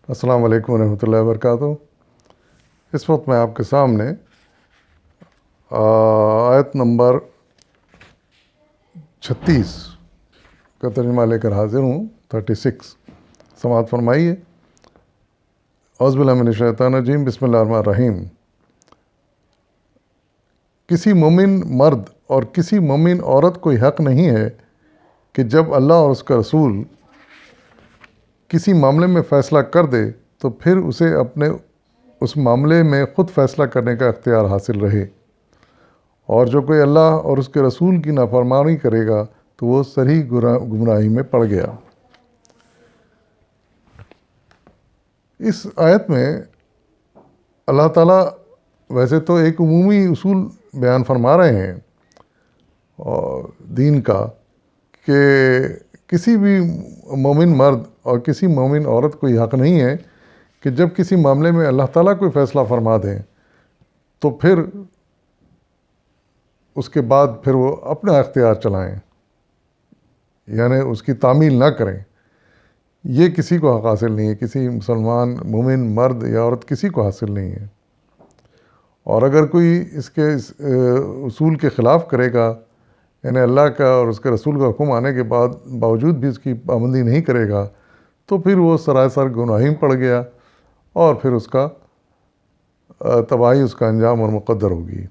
السلام علیکم ورحمۃ اللہ وبرکاتہ۔ اس وقت میں آپ کے سامنے آیت نمبر 36 کا ترجمہ لے کر حاضر ہوں۔ 36 سماعت فرمائیے۔ اعوذ باللہ من الشیطان الرجیم، بسم اللہ الرحمن الرحیم۔ کسی مومن مرد اور کسی مومن عورت کو حق نہیں ہے کہ جب اللہ اور اس کا رسول کسی معاملے میں فیصلہ کر دے تو پھر اسے اپنے اس معاملے میں خود فیصلہ کرنے کا اختیار حاصل رہے، اور جو کوئی اللہ اور اس کے رسول کی نافرمانی کرے گا تو وہ صریح گمراہی میں پڑ گیا۔ اس آیت میں اللہ تعالیٰ ویسے تو ایک عمومی اصول بیان فرما رہے ہیں اور دین کا، کہ کسی بھی مومن مرد اور کسی مومن عورت کو یہ حق نہیں ہے کہ جب کسی معاملے میں اللہ تعالیٰ کوئی فیصلہ فرما دیں تو پھر اس کے بعد پھر وہ اپنا اختیار چلائیں، یعنی اس کی تعمیل نہ کریں۔ یہ کسی کو حق حاصل نہیں ہے، کسی مسلمان مومن مرد یا عورت کسی کو حاصل نہیں ہے۔ اور اگر کوئی اس کے اصول کے خلاف کرے گا، یعنی اللہ کا اور اس کے رسول کا حکم آنے کے باوجود بھی اس کی پابندی نہیں کرے گا، تو پھر وہ سراسر گناہی میں پڑ گیا اور پھر اس کا تباہی اس کا انجام اور مقدر ہوگی۔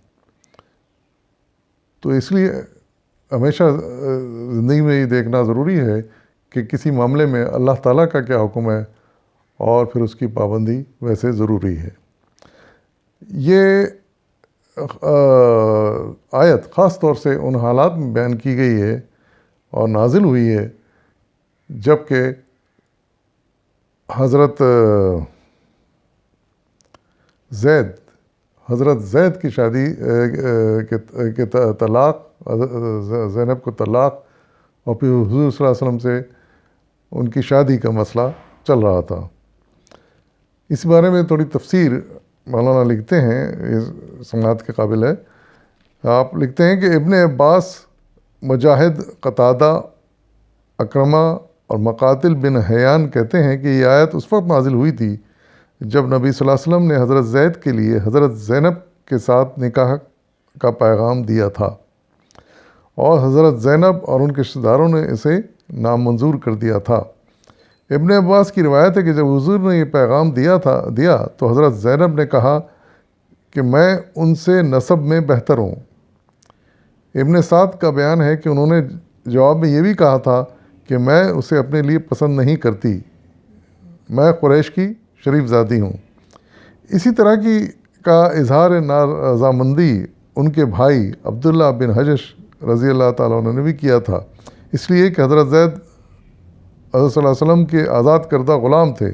تو اس لیے ہمیشہ زندگی میں یہ دیکھنا ضروری ہے کہ کسی معاملے میں اللہ تعالیٰ کا کیا حکم ہے اور پھر اس کی پابندی ویسے ضروری ہے۔ یہ آیت خاص طور سے ان حالات میں بیان کی گئی ہے اور نازل ہوئی ہے جب کہ حضرت زید کی شادی کے طلاق، زینب کو طلاق، اور پھر حضور صلی اللہ علیہ وسلم سے ان کی شادی کا مسئلہ چل رہا تھا۔ اس بارے میں تھوڑی تفسیر مولانا لکھتے ہیں، اس سماعت کے قابل ہے۔ آپ لکھتے ہیں کہ ابن عباس، مجاہد، قتادہ، اکرمہ اور مقاتل بن حیان کہتے ہیں کہ یہ آیت اس وقت نازل ہوئی تھی جب نبی صلی اللہ علیہ وسلم نے حضرت زید کے لیے حضرت زینب کے ساتھ نکاح کا پیغام دیا تھا، اور حضرت زینب اور ان کے رشتہ داروں نے اسے نامنظور کر دیا تھا۔ ابن عباس کی روایت ہے کہ جب حضور نے یہ پیغام دیا تو حضرت زینب نے کہا کہ میں ان سے نسب میں بہتر ہوں۔ ابن سعد کا بیان ہے کہ انہوں نے جواب میں یہ بھی کہا تھا کہ میں اسے اپنے لیے پسند نہیں کرتی، میں قریش کی شریف زادی ہوں۔ اسی طرح کا اظہار رضامندی ان کے بھائی عبداللہ بن حجش رضی اللہ تعالیٰ عنہ نے بھی کیا تھا، اس لیے کہ حضرت زید حضرت صلی اللہ علیہ وسلم کے آزاد کردہ غلام تھے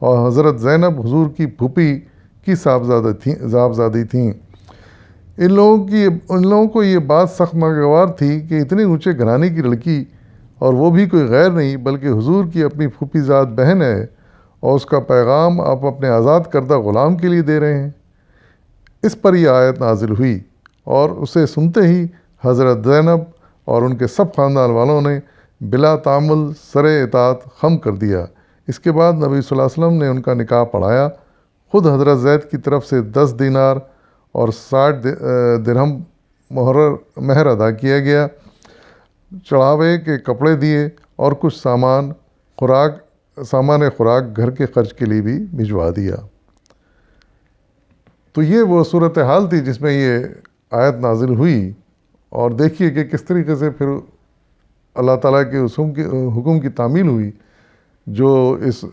اور حضرت زینب حضور کی پھوپھی کی صاحبزادی تھیں۔ ان لوگوں کو یہ بات سخت ناگوار تھی کہ اتنے اونچے گھرانے کی لڑکی، اور وہ بھی کوئی غیر نہیں بلکہ حضور کی اپنی پھوپھی زاد بہن ہے، اور اس کا پیغام آپ اپنے آزاد کردہ غلام کے لیے دے رہے ہیں۔ اس پر یہ آیت نازل ہوئی اور اسے سنتے ہی حضرت زینب اور ان کے سب خاندان والوں نے بلا تعامل سر اطاعت خم کر دیا۔ اس کے بعد نبی صلی اللہ علیہ وسلم نے ان کا نکاح پڑھایا۔ خود حضرت زید کی طرف سے 10 دینار اور 60 درہم مہر ادا کیا گیا، چڑھاوے کے کپڑے دیے اور کچھ سامان خوراک گھر کے خرچ کے لیے بھی بھجوا دیا۔ تو یہ وہ صورتحال تھی جس میں یہ آیت نازل ہوئی، اور دیکھیے کہ کس طریقے سے پھر اللہ تعالیٰ کے حکم کی تعمیل ہوئی جو اس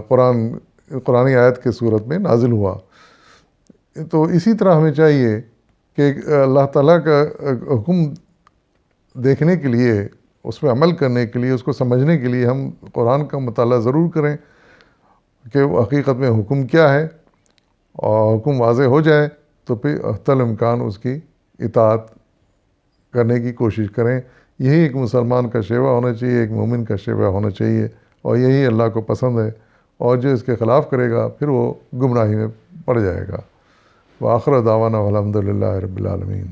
قرآنی آیت کے صورت میں نازل ہوا۔ تو اسی طرح ہمیں چاہیے کہ اللہ تعالیٰ کا حکم دیکھنے کے لیے، اس پہ عمل کرنے کے لیے، اس کو سمجھنے کے لیے ہم قرآن کا مطالعہ ضرور کریں کہ وہ حقیقت میں حکم کیا ہے، اور حکم واضح ہو جائے تو پھر حتی الامکان اس کی اطاعت کرنے کی کوشش کریں۔ یہی ایک مسلمان کا شیوہ ہونا چاہیے، ایک مومن کا شیوہ ہونا چاہیے، اور یہی اللہ کو پسند ہے، اور جو اس کے خلاف کرے گا پھر وہ گمراہی میں پڑ جائے گا۔ وآخر دعوانا الحمد للہ رب العالمین۔